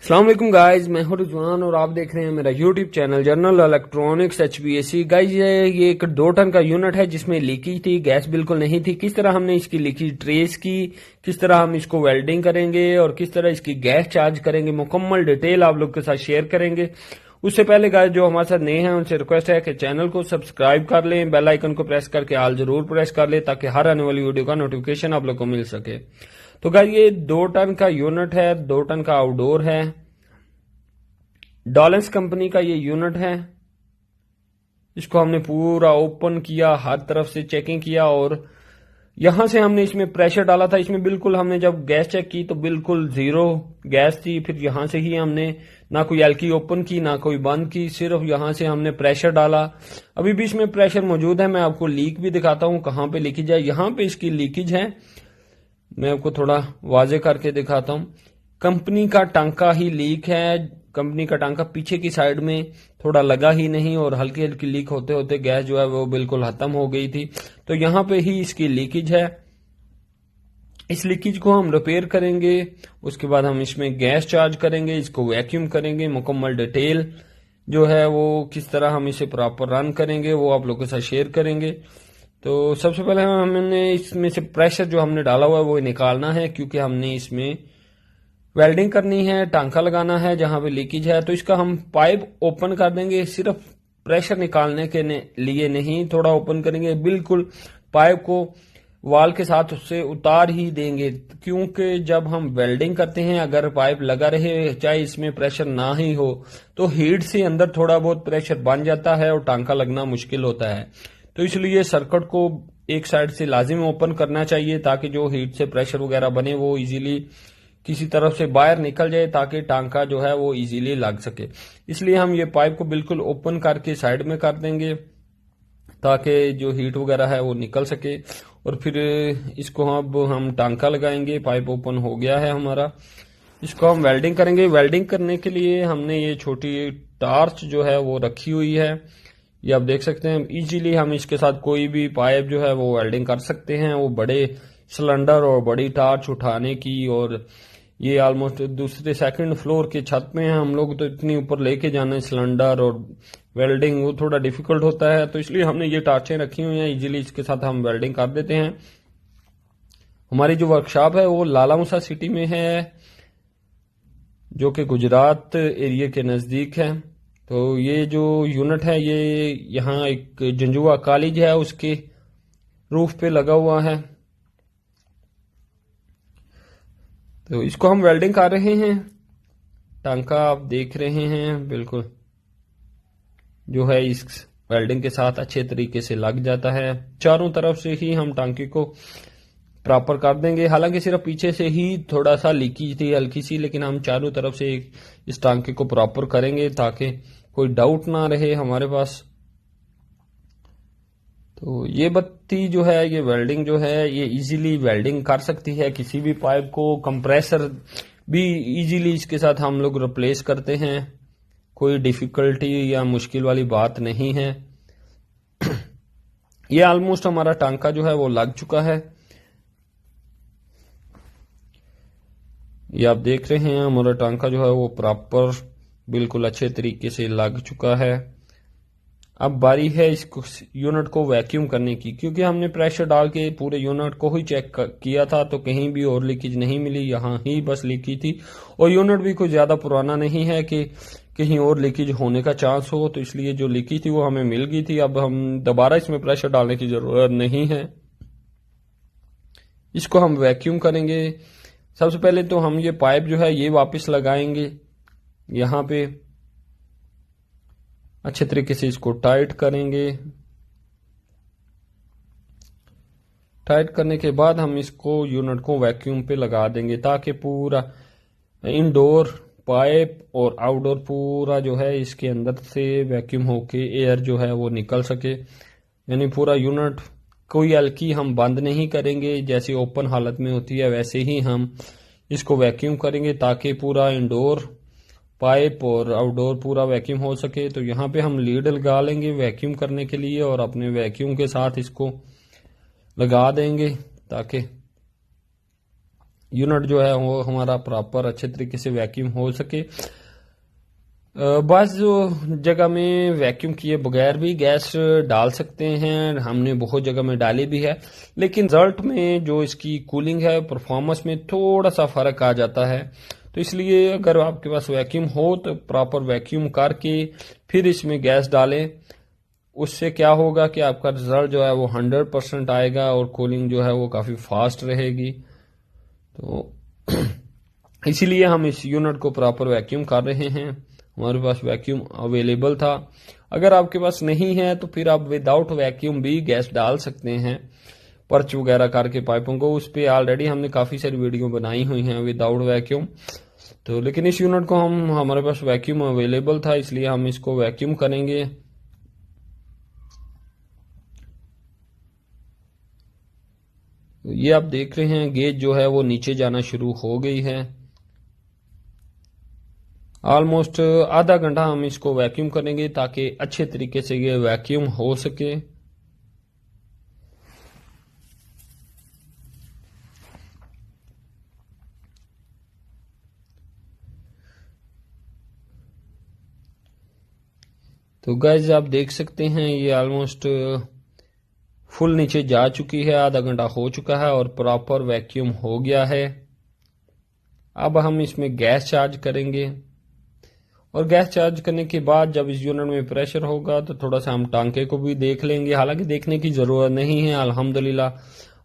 अस्सलाम वालेकुम गाइज, मैं हूं रिजवान और आप देख रहे हैं मेरा YouTube channel general electronics HVAC। Guys ये एक 2 टन का यूनिट है जिसमें लीकेज थी, गैस बिल्कुल नहीं थी। किस तरह हमने इसकी लीकेज ट्रेस की, किस तरह हम इसको वेल्डिंग करेंगे और किस तरह इसकी गैस चार्ज करेंगे, मुकम्मल डिटेल आप लोग के साथ शेयर करेंगे। उससे पहले गाइज जो हमारे साथ नए हैं उनसे रिक्वेस्ट है कि चैनल को सब्सक्राइब कर लें, बेल आइकन को प्रेस करके ऑल जरूर प्रेस कर लें ताकि हर आने वाली वीडियो का नोटिफिकेशन आप लोग को मिल सके। तो गाइज ये 2 टन का यूनिट है, 2 टन का आउटडोर है, डॉलेंस कंपनी का ये यूनिट है। इसको हमने पूरा ओपन किया, हर तरफ से चेकिंग किया और यहां से हमने इसमें प्रेशर डाला था। इसमें बिल्कुल हमने जब गैस चेक की तो बिल्कुल जीरो गैस थी। फिर यहां से ही हमने ना कोई एलकी ओपन की ना कोई बंद की, सिर्फ यहां से हमने प्रेशर डाला। अभी भी इसमें प्रेशर मौजूद है। मैं आपको लीक भी दिखाता हूं कहां पे लीकेज है। यहां पे इसकी लीकेज है, मैं आपको थोड़ा वाजे करके दिखाता हूं। कंपनी का टांका ही लीक है। कंपनी का टांका पीछे की साइड में थोड़ा लगा ही नहीं और हल्की हल्की लीक होते होते गैस जो है वो बिल्कुल खत्म हो गई थी। तो यहां पे ही इसकी लीकेज है। इस लीकेज को हम रिपेयर करेंगे, उसके बाद हम इसमें गैस चार्ज करेंगे, इसको वैक्यूम करेंगे। मुकम्मल डिटेल जो है वो किस तरह हम इसे प्रॉपर रन करेंगे वो आप लोगों के साथ शेयर करेंगे। तो सबसे पहले हमने इसमें से प्रेशर जो हमने डाला हुआ है वो निकालना है, क्योंकि हमने इसमें वेल्डिंग करनी है, टांका लगाना है जहां पे लीकेज है। तो इसका हम पाइप ओपन कर देंगे, सिर्फ प्रेशर निकालने के लिए नहीं, थोड़ा ओपन करेंगे, बिल्कुल पाइप को वाल के साथ उससे उतार ही देंगे। क्योंकि जब हम वेल्डिंग करते हैं अगर पाइप लगा रहे चाहे इसमें प्रेशर ना ही हो तो हीट से अंदर थोड़ा बहुत प्रेशर बन जाता है और टांका लगना मुश्किल होता है। तो इसलिए सर्किट को एक साइड से लाजिम ओपन करना चाहिए ताकि जो हीट से प्रेशर वगैरह बने वो इजीली किसी तरफ से बाहर निकल जाए, ताकि टांका जो है वो इजीली लग सके। इसलिए हम ये पाइप को बिल्कुल ओपन करके साइड में कर देंगे ताकि जो हीट वगैरह है वो निकल सके। और फिर इसको अब हम टांका लगाएंगे। पाइप ओपन हो गया है हमारा, इसको हम वेल्डिंग करेंगे। वेल्डिंग करने के लिए हमने ये छोटी टार्च जो है वो रखी हुई है, ये आप देख सकते हैं। इजीली हम इसके साथ कोई भी पाइप जो है वो वेल्डिंग कर सकते हैं। वो बड़े सिलेंडर और बड़ी टार्च उठाने की, और ये ऑलमोस्ट दूसरे सेकंड फ्लोर के छत में है हम लोग, तो इतनी ऊपर लेके जाना है सिलेंडर और वेल्डिंग वो थोड़ा डिफिकल्ट होता है। तो इसलिए हमने ये टार्चें रखी हुई हैं, इजीली इसके साथ हम वेल्डिंग कर देते हैं। हमारी जो वर्कशॉप है वो लाला मूसा सिटी में है, जो कि गुजरात एरिया के नजदीक है। तो ये जो यूनिट है ये यहाँ एक जंजुआ कॉलेज है उसके रूफ पे लगा हुआ है। तो इसको हम वेल्डिंग कर रहे हैं। टांका आप देख रहे हैं बिल्कुल जो है इस वेल्डिंग के साथ अच्छे तरीके से लग जाता है। चारों तरफ से ही हम टांके को प्रॉपर कर देंगे। हालांकि सिर्फ पीछे से ही थोड़ा सा लीकेज थी हल्की सी, लेकिन हम चारों तरफ से इस टांके को प्रॉपर करेंगे ताकि कोई डाउट ना रहे हमारे पास। तो ये बत्ती जो है ये वेल्डिंग जो है ये इजीली वेल्डिंग कर सकती है किसी भी पाइप को। कंप्रेसर भी इजीली इसके साथ हम लोग रिप्लेस करते हैं, कोई डिफिकल्टी या मुश्किल वाली बात नहीं है। ये ऑलमोस्ट हमारा टांका जो है वो लग चुका है, ये आप देख रहे हैं। हमारा टांका जो है वो प्रॉपर बिल्कुल अच्छे तरीके से लग चुका है। अब बारी है इस यूनिट को वैक्यूम करने की, क्योंकि हमने प्रेशर डाल के पूरे यूनिट को ही चेक किया था तो कहीं भी और लीकेज नहीं मिली, यहाँ ही बस लीकेज थी। और यूनिट भी कोई ज्यादा पुराना नहीं है कि कहीं और लीकेज होने का चांस हो, तो इसलिए जो लीकेज थी वो हमें मिल गई थी। अब हम दोबारा इसमें प्रेशर डालने की जरूरत नहीं है। इसको हम वैक्यूम करेंगे। सबसे पहले तो हम ये पाइप जो है ये वापस लगाएंगे, यहाँ पे अच्छे तरीके से इसको टाइट करेंगे। टाइट करने के बाद हम इसको यूनिट को वैक्यूम पे लगा देंगे ताकि पूरा इनडोर पाइप और आउटडोर पूरा जो है इसके अंदर से वैक्यूम होके एयर जो है वो निकल सके। यानी पूरा यूनिट कोई एलकी हम बंद नहीं करेंगे, जैसे ओपन हालत में होती है वैसे ही हम इसको वैक्यूम करेंगे ताकि पूरा इंडोर पाइप और आउटडोर पूरा वैक्यूम हो सके। तो यहाँ पे हम लीड लगा लेंगे वैक्यूम करने के लिए और अपने वैक्यूम के साथ इसको लगा देंगे ताकि यूनिट जो है वो हमारा प्रॉपर अच्छे तरीके से वैक्यूम हो सके। बस जो जगह में वैक्यूम किए बगैर भी गैस डाल सकते हैं, हमने बहुत जगह में डाली भी है, लेकिन रिजल्ट में जो इसकी कूलिंग है, परफॉर्मेंस में थोड़ा सा फर्क आ जाता है। तो इसलिए अगर आपके पास वैक्यूम हो तो प्रॉपर वैक्यूम करके फिर इसमें गैस डालें। उससे क्या होगा कि आपका रिजल्ट जो है वो 100% आएगा और कूलिंग जो है वो काफ़ी फास्ट रहेगी। तो इसीलिए हम इस यूनिट को प्रॉपर वैक्यूम कर रहे हैं। हमारे पास वैक्यूम अवेलेबल था। अगर आपके पास नहीं है तो फिर आप विदाउट वैक्यूम भी गैस डाल सकते हैं, पर्च वगैरह करके पाइपों को। उस पर ऑलरेडी हमने काफ़ी सारी वीडियो बनाई हुई हैं विदाउट वैक्यूम। तो लेकिन इस यूनिट को हमारे पास वैक्यूम अवेलेबल था, इसलिए हम इसको वैक्यूम करेंगे। ये आप देख रहे हैं गेज जो है वो नीचे जाना शुरू हो गई है। ऑलमोस्ट आधा घंटा हम इसको वैक्यूम करेंगे ताकि अच्छे तरीके से ये वैक्यूम हो सके। तो गाइस आप देख सकते हैं ये ऑलमोस्ट फुल नीचे जा चुकी है, आधा घंटा हो चुका है और प्रॉपर वैक्यूम हो गया है। अब हम इसमें गैस चार्ज करेंगे और गैस चार्ज करने के बाद जब इस यूनिट में प्रेशर होगा तो थोड़ा सा हम टांके को भी देख लेंगे। हालांकि देखने की ज़रूरत नहीं है, अल्हम्दुलिल्लाह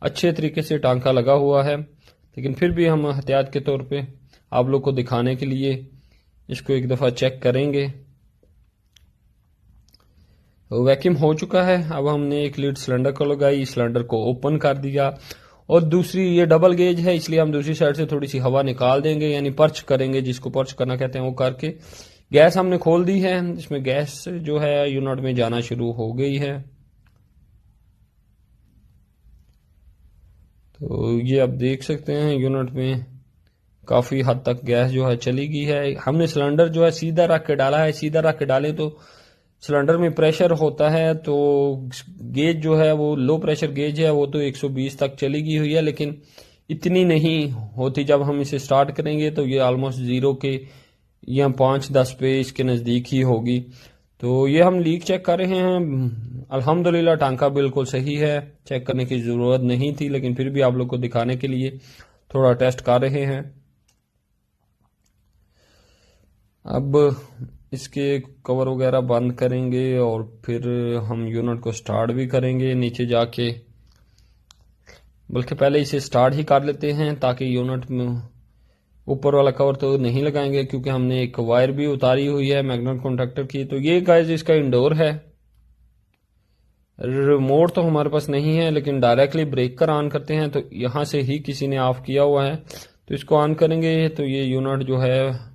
अच्छे तरीके से टांका लगा हुआ है, लेकिन फिर भी हम एहतियात के तौर पे आप लोग को दिखाने के लिए इसको एक दफ़ा चेक करेंगे। तो वैक्यूम हो चुका है। अब हमने एक लीड सिलेंडर को लगाई, सिलेंडर को ओपन कर दिया और दूसरी ये डबल गेज है इसलिए हम दूसरी साइड से थोड़ी सी हवा निकाल देंगे, यानी पर्च करेंगे, जिसको पर्च करना कहते हैं, वो करके गैस हमने खोल दी है। इसमें गैस जो है यूनिट में जाना शुरू हो गई है। तो ये आप देख सकते हैं यूनिट में काफ़ी हद तक गैस जो है चली गई है। हमने सिलेंडर जो है सीधा रख के डाला है, सीधा रख के डालें तो सिलेंडर में प्रेशर होता है, तो गेज जो है वो लो प्रेशर गेज है, वो तो 120 तक चली गई हुई है, लेकिन इतनी नहीं होती। जब हम इसे स्टार्ट करेंगे तो ये ऑलमोस्ट ज़ीरो के या 5-10 पे इसके नज़दीक ही होगी। तो ये हम लीक चेक कर रहे हैं। अल्हम्दुलिल्लाह टांका बिल्कुल सही है, चेक करने की ज़रूरत नहीं थी, लेकिन फिर भी आप लोग को दिखाने के लिए थोड़ा टेस्ट कर रहे हैं। अब इसके कवर वगैरह बंद करेंगे और फिर हम यूनिट को स्टार्ट भी करेंगे नीचे जाके, बल्कि पहले इसे स्टार्ट ही कर लेते हैं ताकि यूनिट में ऊपर वाला कवर तो नहीं लगाएंगे, क्योंकि हमने एक वायर भी उतारी हुई है मैग्नेट कॉन्ट्रैक्टर की। तो ये गाइस इसका इंडोर है। रिमोट तो हमारे पास नहीं है, लेकिन डायरेक्टली ब्रेकर ऑन करते हैं तो यहाँ से ही किसी ने ऑफ किया हुआ है। तो इसको ऑन करेंगे तो ये यूनिट जो है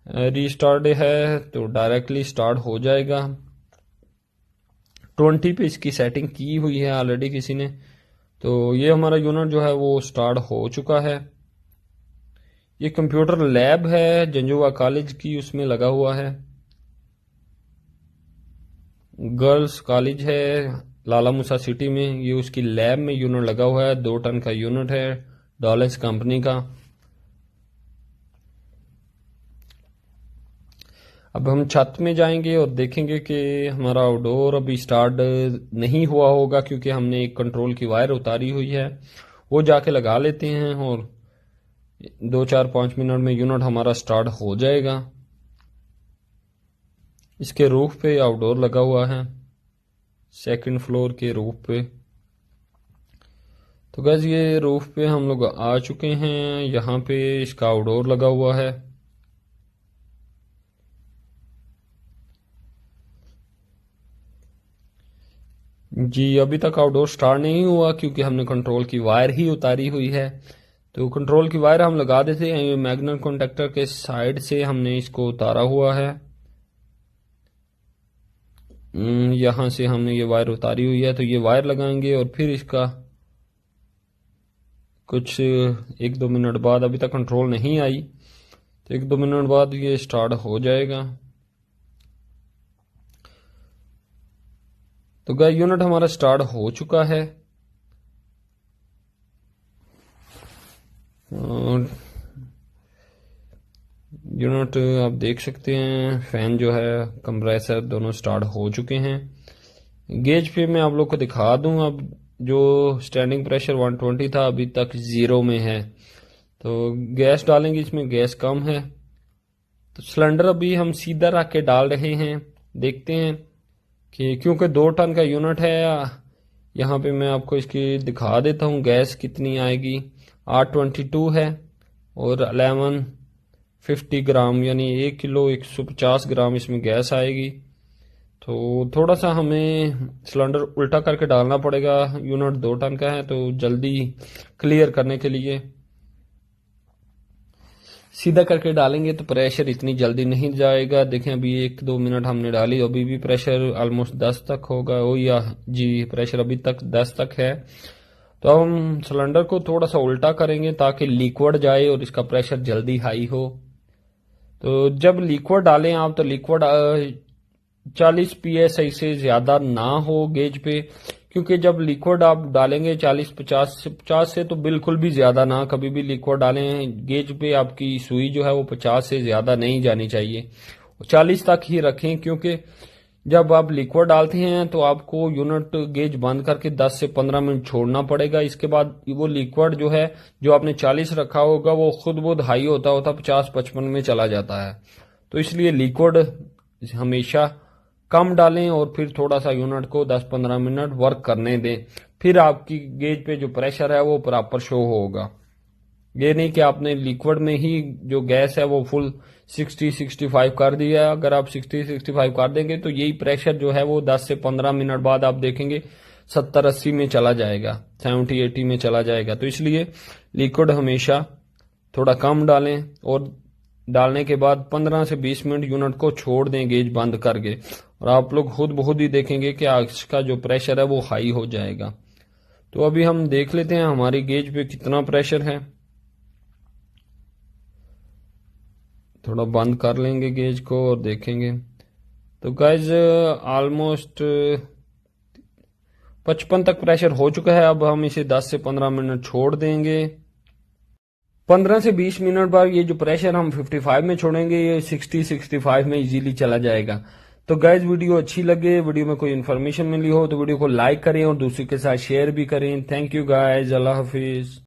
रीस्टार्ट है, तो डायरेक्टली स्टार्ट हो जाएगा। 20 पे इसकी सेटिंग की हुई है ऑलरेडी किसी ने। तो ये हमारा यूनिट जो है वो स्टार्ट हो चुका है। ये कंप्यूटर लैब है जंजुआ कॉलेज की, उसमें लगा हुआ है। गर्ल्स कॉलेज है लाला मूसा सिटी में, ये उसकी लैब में यूनिट लगा हुआ है। 2 टन का यूनिट है डॉलेंस कंपनी का। अब हम छत में जाएंगे और देखेंगे कि हमारा आउटडोर अभी स्टार्ट नहीं हुआ होगा, क्योंकि हमने एक कंट्रोल की वायर उतारी हुई है, वो जाके लगा लेते हैं और 2-4-5 मिनट में यूनिट हमारा स्टार्ट हो जाएगा। इसके रूफ पे आउटडोर लगा हुआ है, 2nd फ्लोर के रूफ पे। तो गैस ये रूफ पे हम लोग आ चुके हैं। यहाँ पे इसका आउटडोर लगा हुआ है। जी अभी तक आउटडोर स्टार्ट नहीं हुआ, क्योंकि हमने कंट्रोल की वायर ही उतारी हुई है। तो कंट्रोल की वायर हम लगा देते हैं, मैग्नेट कॉन्टैक्टर के साइड से हमने इसको उतारा हुआ है। यहाँ से हमने ये वायर उतारी हुई है, तो ये वायर लगाएंगे और फिर इसका कुछ 1-2 मिनट बाद, अभी तक कंट्रोल नहीं आई, तो 1-2 मिनट बाद ये स्टार्ट हो जाएगा। तो गाइस यूनिट हमारा स्टार्ट हो चुका है। यूनिट आप देख सकते हैं, फैन जो है, कंप्रेसर दोनों स्टार्ट हो चुके हैं। गेज पे मैं आप लोग को दिखा दूं, अब जो स्टैंडिंग प्रेशर 120 था अभी तक 0 में है। तो गैस डालेंगे, इसमें गैस कम है, तो सिलेंडर अभी हम सीधा रख के डाल रहे हैं। देखते हैं कि क्योंकि 2 टन का यूनिट है, यहाँ पे मैं आपको इसकी दिखा देता हूँ गैस कितनी आएगी। 822 है और 1150 ग्राम यानी 1 किलो 150 ग्राम इसमें गैस आएगी। तो थोड़ा सा हमें सिलेंडर उल्टा करके डालना पड़ेगा, यूनिट 2 टन का है तो जल्दी क्लियर करने के लिए। सीधा करके डालेंगे तो प्रेशर इतनी जल्दी नहीं जाएगा। देखें अभी 1-2 मिनट हमने डाली, अभी भी प्रेशर ऑलमोस्ट 10 तक होगा। ओ या जी, प्रेशर अभी तक 10 तक है। तो अब हम सिलेंडर को थोड़ा सा उल्टा करेंगे ताकि लिक्विड जाए और इसका प्रेशर जल्दी हाई हो। तो जब लिक्विड डालें आप, तो लिक्विड 40 psi से ज्यादा ना हो गेज पे, क्योंकि जब लिक्विड आप डालेंगे 40-50 से तो बिल्कुल भी ज्यादा ना कभी भी लिक्विड डालें। गेज पे आपकी सुई जो है वो 50 से ज्यादा नहीं जानी चाहिए, 40 तक ही रखें। क्योंकि जब आप लिक्विड डालते हैं तो आपको यूनिट गेज बंद करके 10 से 15 मिनट छोड़ना पड़ेगा। इसके बाद वो लिक्विड जो है, जो आपने 40 रखा होगा, वो खुद बहुत हाई होता होता 50-55 में चला जाता है। तो इसलिए लिक्विड हमेशा कम डालें और फिर थोड़ा सा यूनिट को 10-15 मिनट वर्क करने दें, फिर आपकी गेज पे जो प्रेशर है वो प्रॉपर शो होगा। ये नहीं कि आपने लिक्विड में ही जो गैस है वो फुल 60-65 कर दिया। अगर आप 60-65 कर देंगे तो यही प्रेशर जो है वो 10 से 15 मिनट बाद आप देखेंगे 70-80 में चला जाएगा, 70-80 में चला जाएगा। तो इसलिए लिक्विड हमेशा थोड़ा कम डालें और डालने के बाद 15 से 20 मिनट यूनिट को छोड़ दें गेज बंद करके, और आप लोग खुद बहुत ही देखेंगे कि इसका जो प्रेशर है वो हाई हो जाएगा। तो अभी हम देख लेते हैं हमारी गेज पे कितना प्रेशर है। थोड़ा बंद कर लेंगे गेज को और देखेंगे। तो गाइज ऑलमोस्ट 55 तक प्रेशर हो चुका है। अब हम इसे 10 से 15 मिनट छोड़ देंगे। 15 से 20 मिनट बाद ये जो प्रेशर हम 55 में छोड़ेंगे, ये 60-65 में इजीली चला जाएगा। तो गाइज वीडियो अच्छी लगे, वीडियो में कोई इन्फॉर्मेशन मिली हो तो वीडियो को लाइक करें और दूसरे के साथ शेयर भी करें। Thank you guys, Allah Hafiz.